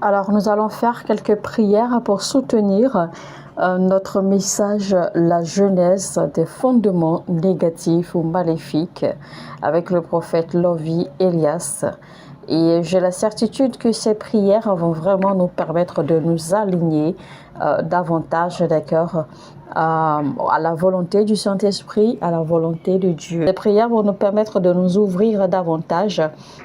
Alors, nous allons faire quelques prières pour soutenir notre message, la genèse des fondements négatifs ou maléfiques, avec le prophète Lovie Elias. Et j'ai la certitude que ces prières vont vraiment nous permettre de nous aligner davantage, d'accord, à la volonté du Saint-Esprit, à la volonté de Dieu. Les prières vont nous permettre de nous ouvrir davantage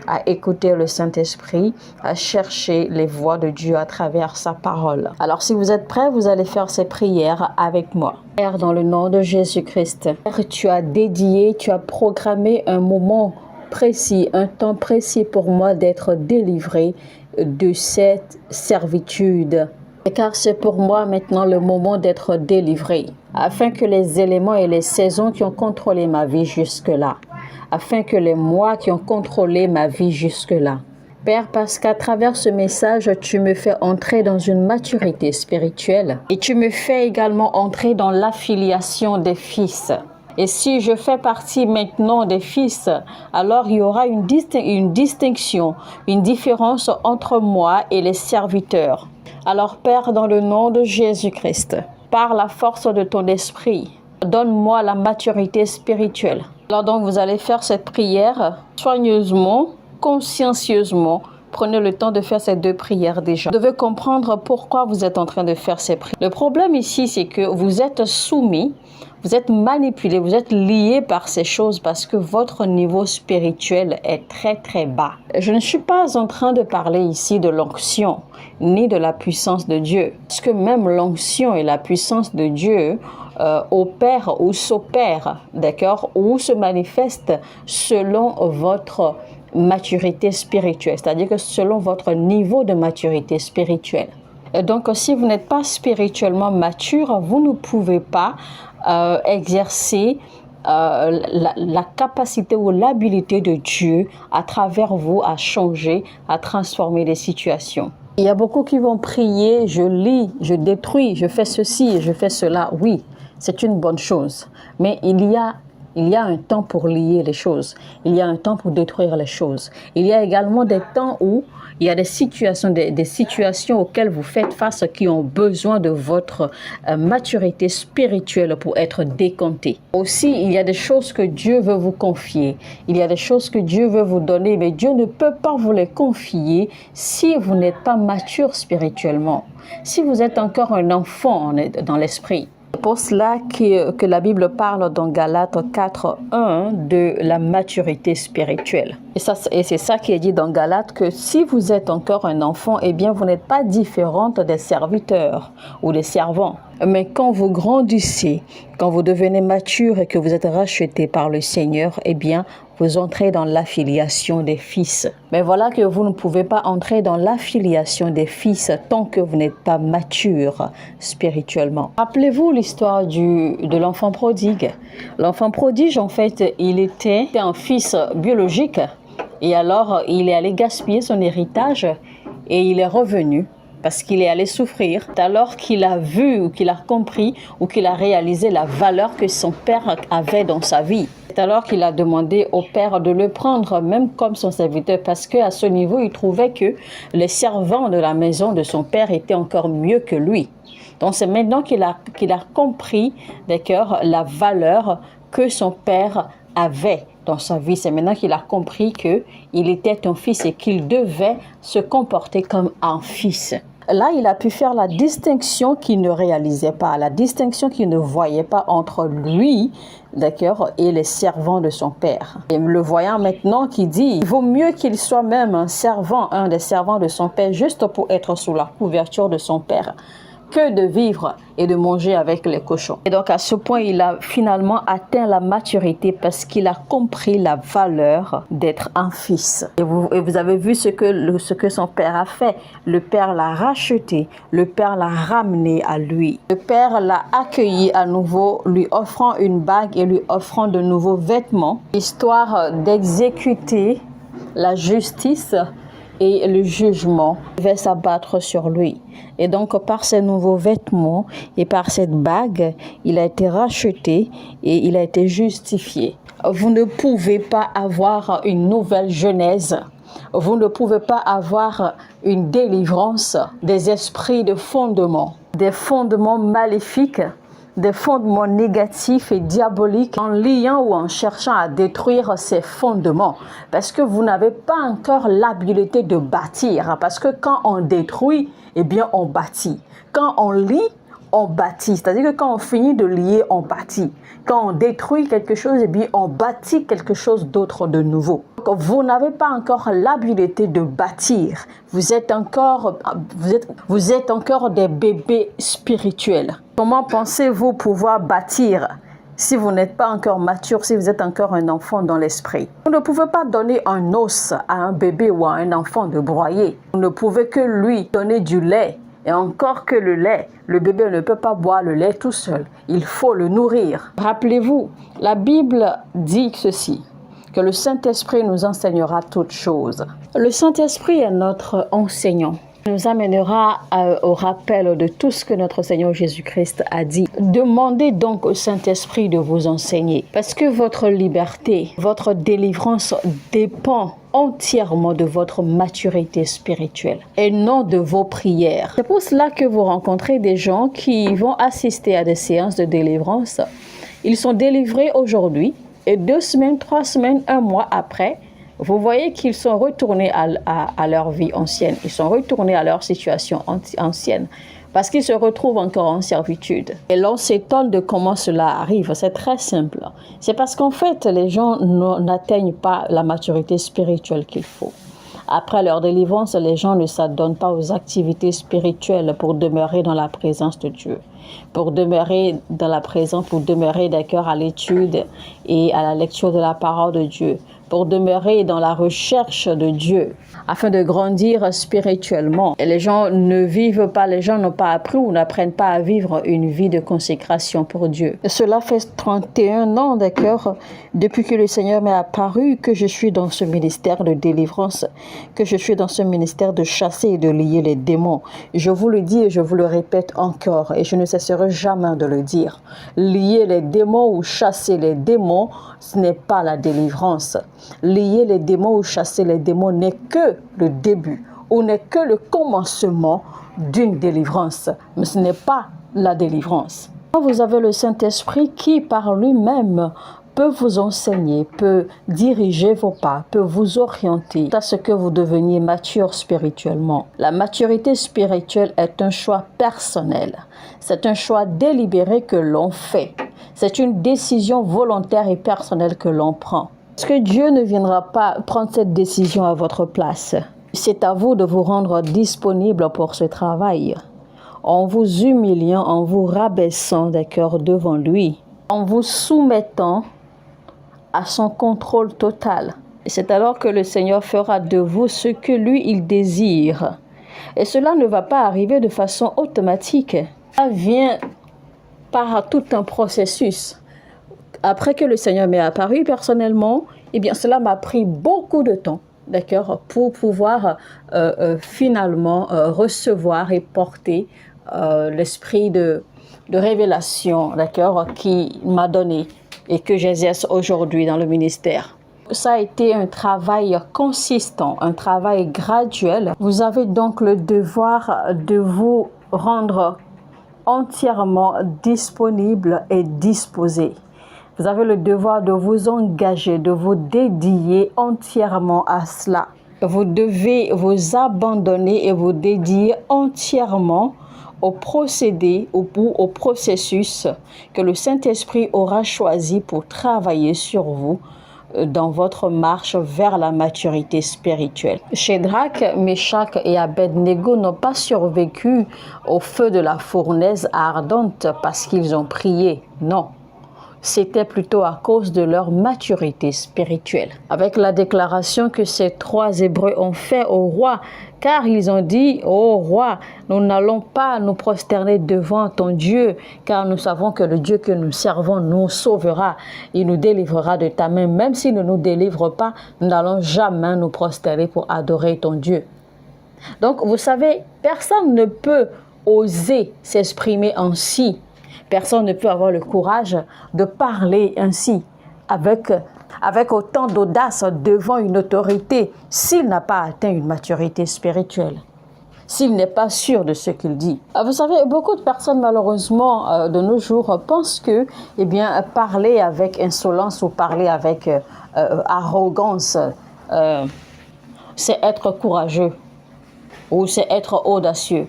à écouter le Saint-Esprit, à chercher les voies de Dieu à travers sa parole. Alors si vous êtes prêts, vous allez faire ces prières avec moi. Père, dans le nom de Jésus-Christ, Père, tu as dédié, tu as programmé un moment précis, un temps précis pour moi d'être délivré de cette servitude. Car c'est pour moi maintenant le moment d'être délivré, afin que les éléments et les saisons qui ont contrôlé ma vie jusque-là, afin que les mois qui ont contrôlé ma vie jusque-là. Père, parce qu'à travers ce message, tu me fais entrer dans une maturité spirituelle et tu me fais également entrer dans l'affiliation des fils. Et si je fais partie maintenant des fils, alors il y aura une distinction, une différence entre moi et les serviteurs. Alors Père, dans le nom de Jésus-Christ, par la force de ton esprit, donne-moi la maturité spirituelle. Alors donc vous allez faire cette prière soigneusement, consciencieusement. Prenez le temps de faire ces deux prières déjà. Vous devez comprendre pourquoi vous êtes en train de faire ces prières. Le problème ici, c'est que vous êtes soumis, vous êtes manipulé, vous êtes lié par ces choses parce que votre niveau spirituel est très très bas. Je ne suis pas en train de parler ici de l'onction ni de la puissance de Dieu. Parce que même l'onction et la puissance de Dieu opèrent ou s'opèrent, d'accord, ou se manifestent selon votre maturité spirituelle, c'est-à-dire que selon votre niveau de maturité spirituelle. Et donc, si vous n'êtes pas spirituellement mature, vous ne pouvez pas exercer la capacité ou l'habilité de Dieu à travers vous à changer, à transformer les situations. Il y a beaucoup qui vont prier, je lis, je détruis, je fais ceci, je fais cela. Oui, c'est une bonne chose, mais il y a un temps pour lier les choses. Il y a un temps pour détruire les choses. Il y a également des temps où il y a des situations auxquelles vous faites face qui ont besoin de votre maturité spirituelle pour être décomptées. Aussi, il y a des choses que Dieu veut vous confier. Il y a des choses que Dieu veut vous donner, mais Dieu ne peut pas vous les confier si vous n'êtes pas mature spirituellement. Si vous êtes encore un enfant dans l'esprit. C'est pour cela que la Bible parle dans Galates 4:1 de la maturité spirituelle. Et c'est ça qui est dit dans Galates, que si vous êtes encore un enfant, eh bien vous n'êtes pas différente des serviteurs ou des servants. Mais quand vous grandissez, quand vous devenez mature et que vous êtes racheté par le Seigneur, eh bien vous entrez dans l'affiliation des fils. Mais voilà que vous ne pouvez pas entrer dans l'affiliation des fils tant que vous n'êtes pas mature spirituellement. Rappelez-vous l'histoire de l'enfant prodigue. L'enfant prodige, en fait, il était un fils biologique et alors il est allé gaspiller son héritage et il est revenu parce qu'il est allé souffrir. Alors qu'il a vu ou qu'il a compris ou qu'il a réalisé la valeur que son père avait dans sa vie. C'est alors qu'il a demandé au père de le prendre même comme son serviteur parce qu'à ce niveau, il trouvait que les servants de la maison de son père étaient encore mieux que lui. Donc c'est maintenant qu'il a compris, d'accord, la valeur que son père avait dans sa vie. C'est maintenant qu'il a compris qu'il était un fils et qu'il devait se comporter comme un fils. Là, il a pu faire la distinction qu'il ne réalisait pas, la distinction qu'il ne voyait pas entre lui, d'accord, et les servants de son père. Et le voyant maintenant qui dit, il vaut mieux qu'il soit même un des servants de son père, juste pour être sous la couverture de son père, que de vivre et de manger avec les cochons. Et donc à ce point, il a finalement atteint la maturité parce qu'il a compris la valeur d'être un fils. Et vous avez vu ce que son père a fait. Le père l'a racheté, le père l'a ramené à lui. Le père l'a accueilli à nouveau, lui offrant une bague et lui offrant de nouveaux vêtements, histoire d'exécuter la justice et le jugement devait s'abattre sur lui. Et donc, par ces nouveaux vêtements et par cette bague, il a été racheté et il a été justifié. Vous ne pouvez pas avoir une nouvelle genèse Vous ne pouvez pas avoir une délivrance des esprits de fondement, des fondements maléfiques, des fondements négatifs et diaboliques en liant ou en cherchant à détruire ces fondements. Parce que vous n'avez pas encore l'habileté de bâtir. Parce que quand on détruit, eh bien on bâtit. Quand on lie, on bâtit. C'est-à-dire que quand on finit de lier, on bâtit. Quand on détruit quelque chose, eh bien on bâtit quelque chose d'autre de nouveau. Donc, vous n'avez pas encore l'habileté de bâtir. Vous êtes encore des bébés spirituels. Comment pensez-vous pouvoir bâtir si vous n'êtes pas encore mature, si vous êtes encore un enfant dans l'esprit? Vous ne pouvez pas donner un os à un bébé ou à un enfant de broyer. Vous ne pouvez que lui donner du lait. Et encore que le lait, le bébé ne peut pas boire le lait tout seul. Il faut le nourrir. Rappelez-vous, la Bible dit ceci, que le Saint-Esprit nous enseignera toutes choses. Le Saint-Esprit est notre enseignant. Il nous amènera au rappel de tout ce que notre Seigneur Jésus-Christ a dit. Demandez donc au Saint-Esprit de vous enseigner. Parce que votre liberté, votre délivrance dépend entièrement de votre maturité spirituelle et non de vos prières. C'est pour cela que vous rencontrez des gens qui vont assister à des séances de délivrance. Ils sont délivrés aujourd'hui et 2 semaines, 3 semaines, 1 mois après, vous voyez qu'ils sont retournés à leur vie ancienne. Ils sont retournés à leur situation ancienne parce qu'ils se retrouvent encore en servitude. Et l'on s'étonne de comment cela arrive. C'est très simple. C'est parce qu'en fait, les gens n'atteignent pas la maturité spirituelle qu'il faut. Après leur délivrance, les gens ne s'adonnent pas aux activités spirituelles pour demeurer dans la présence de Dieu, pour demeurer dans la présence, pour demeurer d'accord à l'étude et à la lecture de la parole de Dieu, pour demeurer dans la recherche de Dieu, afin de grandir spirituellement. Et les gens ne vivent pas, les gens n'ont pas appris ou n'apprennent pas à vivre une vie de consécration pour Dieu. Cela fait 31 ans, d'accord, depuis que le Seigneur m'est apparu, que je suis dans ce ministère de délivrance, que je suis dans ce ministère de chasser et de lier les démons. Je vous le dis et je vous le répète encore, et je ne cesserai jamais de le dire. Lier les démons ou chasser les démons, ce n'est pas la délivrance. Lier les démons ou chasser les démons n'est que le début ou n'est que le commencement d'une délivrance, mais ce n'est pas la délivrance. Vous avez le Saint-Esprit qui, par lui-même, peut vous enseigner, peut diriger vos pas, peut vous orienter à ce que vous deveniez mature spirituellement. La maturité spirituelle est un choix personnel. C'est un choix délibéré que l'on fait. C'est une décision volontaire et personnelle que l'on prend. Parce que Dieu ne viendra pas prendre cette décision à votre place. C'est à vous de vous rendre disponible pour ce travail. En vous humiliant, en vous rabaissant d'accord devant lui, en vous soumettant à son contrôle total. Et c'est alors que le Seigneur fera de vous ce que lui, il désire. Et cela ne va pas arriver de façon automatique. Ça vient par tout un processus. Après que le Seigneur m'est apparu personnellement, eh bien cela m'a pris beaucoup de temps, d'accord, pour pouvoir finalement recevoir et porter l'esprit de révélation, d'accord, qui m'a donné et que j'exerce aujourd'hui dans le ministère. Ça a été un travail consistant, un travail graduel. Vous avez donc le devoir de vous rendre entièrement disponible et disposé. Vous avez le devoir de vous engager, de vous dédier entièrement à cela. Vous devez vous abandonner et vous dédier entièrement au procédé ou au processus que le Saint-Esprit aura choisi pour travailler sur vous dans votre marche vers la maturité spirituelle. Shadrach, Meshach et Abednego n'ont pas survécu au feu de la fournaise ardente parce qu'ils ont prié. Non. C'était plutôt à cause de leur maturité spirituelle. Avec la déclaration que ces 3 Hébreux ont fait au roi, car ils ont dit, ô roi, nous n'allons pas nous prosterner devant ton Dieu, car nous savons que le Dieu que nous servons nous sauvera, il nous délivrera de ta main. Même s'il ne nous délivre pas, nous n'allons jamais nous prosterner pour adorer ton Dieu. Donc, vous savez, personne ne peut oser s'exprimer ainsi. Personne ne peut avoir le courage de parler ainsi avec avec autant d'audace devant une autorité s'il n'a pas atteint une maturité spirituelle, s'il n'est pas sûr de ce qu'il dit. Vous savez, beaucoup de personnes, malheureusement, de nos jours, pensent que, eh bien, parler avec insolence ou parler avec arrogance, c'est être courageux ou c'est être audacieux.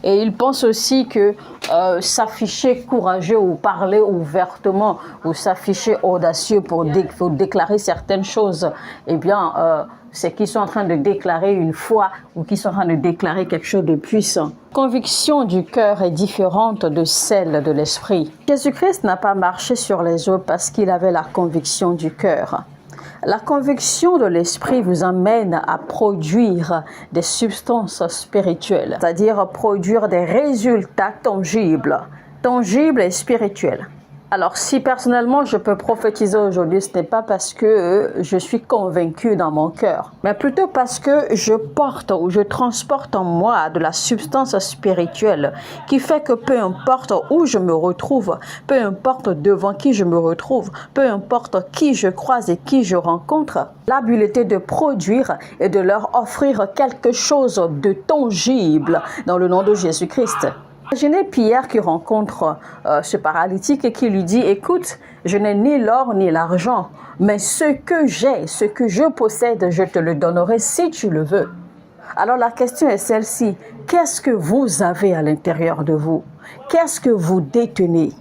Et ils pensent aussi que s'afficher courageux ou parler ouvertement ou s'afficher audacieux pour déclarer certaines choses, eh bien, c'est qu'ils sont en train de déclarer une foi ou qu'ils sont en train de déclarer quelque chose de puissant. La conviction du cœur est différente de celle de l'esprit. Jésus-Christ n'a pas marché sur les eaux parce qu'il avait la conviction du cœur. La conviction de l'esprit vous amène à produire des substances spirituelles, c'est-à-dire produire des résultats tangibles et spirituels. Alors, si personnellement je peux prophétiser aujourd'hui, ce n'est pas parce que je suis convaincu dans mon cœur, mais plutôt parce que je porte ou je transporte en moi de la substance spirituelle qui fait que peu importe où je me retrouve, peu importe devant qui je me retrouve, peu importe qui je croise et qui je rencontre, l'habileté de produire et de leur offrir quelque chose de tangible dans le nom de Jésus-Christ. Imaginez Pierre qui rencontre ce paralytique et qui lui dit « Écoute, je n'ai ni l'or ni l'argent, mais ce que j'ai, ce que je possède, je te le donnerai si tu le veux. » Alors la question est celle-ci, qu'est-ce que vous avez à l'intérieur de vous? Qu'est-ce que vous détenez?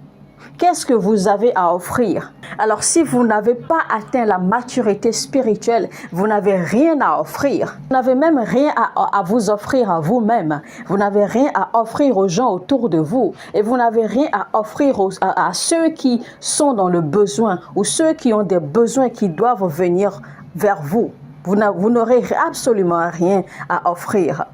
Qu'est-ce que vous avez à offrir? Alors si vous n'avez pas atteint la maturité spirituelle, vous n'avez rien à offrir. Vous n'avez même rien à vous offrir à vous-même. Vous n'avez rien à offrir aux gens autour de vous. Et vous n'avez rien à offrir à ceux qui sont dans le besoin ou ceux qui ont des besoins qui doivent venir vers vous. Vous n'aurez absolument rien à offrir.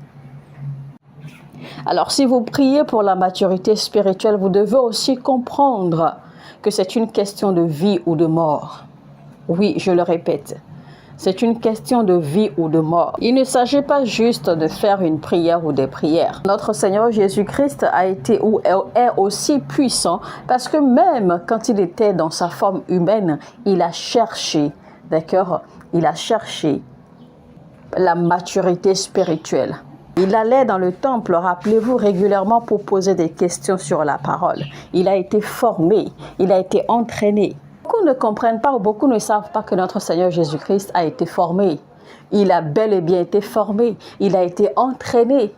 Alors, si vous priez pour la maturité spirituelle, vous devez aussi comprendre que c'est une question de vie ou de mort. Oui, je le répète, c'est une question de vie ou de mort. Il ne s'agit pas juste de faire une prière ou des prières. Notre Seigneur Jésus-Christ a été ou est aussi puissant parce que même quand il était dans sa forme humaine, il a cherché, d'accord? Il a cherché la maturité spirituelle. Il allait dans le temple, rappelez-vous, régulièrement pour poser des questions sur la parole. Il a été formé, il a été entraîné. Beaucoup ne comprennent pas ou beaucoup ne savent pas que notre Seigneur Jésus-Christ a été formé. Il a bel et bien été formé, il a été entraîné.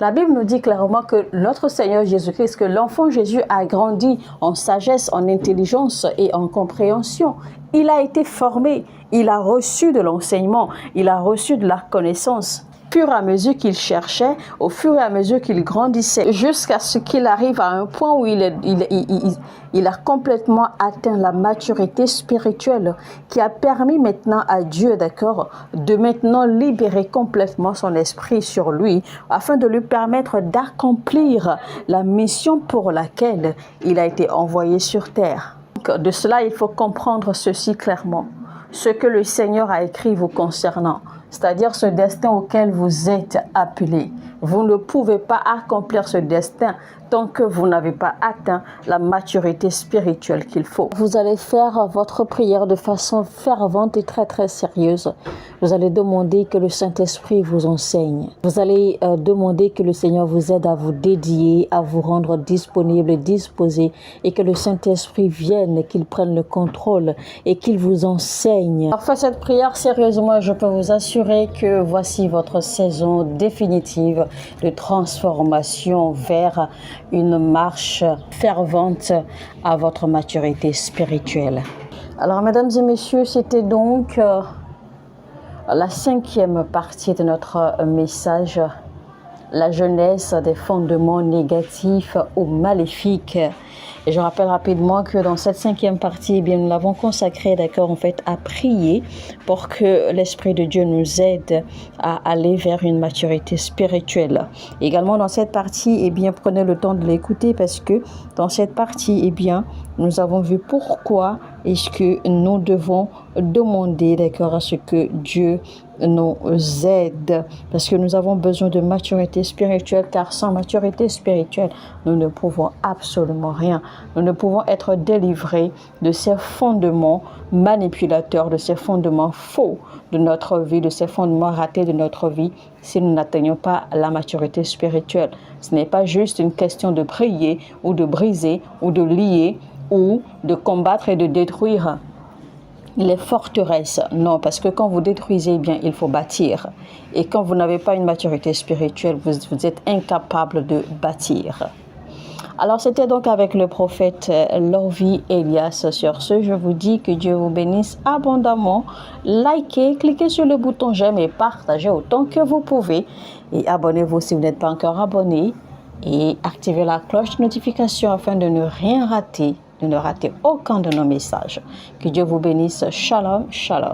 La Bible nous dit clairement que notre Seigneur Jésus-Christ, que l'enfant Jésus a grandi en sagesse, en intelligence et en compréhension. Il a été formé, il a reçu de l'enseignement, il a reçu de la connaissance. Au fur et à mesure qu'il cherchait, au fur et à mesure qu'il grandissait, jusqu'à ce qu'il arrive à un point où il a complètement atteint la maturité spirituelle qui a permis maintenant à Dieu, d'accord, de maintenant libérer complètement son esprit sur lui afin de lui permettre d'accomplir la mission pour laquelle il a été envoyé sur terre. Donc, de cela, il faut comprendre ceci clairement. Ce que le Seigneur a écrit vous concernant, c'est-à-dire ce destin auquel vous êtes appelés. Vous ne pouvez pas accomplir ce destin tant que vous n'avez pas atteint la maturité spirituelle qu'il faut. Vous allez faire votre prière de façon fervente et très très sérieuse. Vous allez demander que le Saint-Esprit vous enseigne. Vous allez demander que le Seigneur vous aide à vous dédier, à vous rendre disponible et disposé, et que le Saint-Esprit vienne, qu'il prenne le contrôle et qu'il vous enseigne. Alors, faites cette prière sérieusement et je peux vous assurer que voici votre saison définitive de transformation vers une marche fervente à votre maturité spirituelle. Alors, mesdames et messieurs, c'était donc la 5e partie de notre message, la jeunesse des fondements négatifs ou maléfiques. Et je rappelle rapidement que dans cette 5e partie, eh bien, nous l'avons consacrée, d'accord, en fait, à prier pour que l'Esprit de Dieu nous aide à aller vers une maturité spirituelle. Également, dans cette partie, eh bien, prenez le temps de l'écouter parce que dans cette partie, eh bien, nous avons vu pourquoi est-ce que nous devons demander, d'accord, à ce que Dieu nous aide, parce que nous avons besoin de maturité spirituelle, car sans maturité spirituelle, nous ne pouvons absolument rien nous ne pouvons être délivrés de ces fondements manipulateurs, de ces fondements faux de notre vie, de ces fondements ratés de notre vie, si nous n'atteignons pas la maturité spirituelle. Ce n'est pas juste une question de prier ou de briser ou de lier ou de combattre et de détruire les forteresses. Non, parce que quand vous détruisez, eh bien, il faut bâtir. Et quand vous n'avez pas une maturité spirituelle, vous êtes incapable de bâtir. Alors, c'était donc avec le prophète Lovie Elias. Sur ce, je vous dis que Dieu vous bénisse abondamment. Likez, cliquez sur le bouton j'aime et partagez autant que vous pouvez. Et abonnez-vous si vous n'êtes pas encore abonné. Et activez la cloche de notification afin de ne rien rater, de ne rater aucun de nos messages. Que Dieu vous bénisse. Shalom, shalom.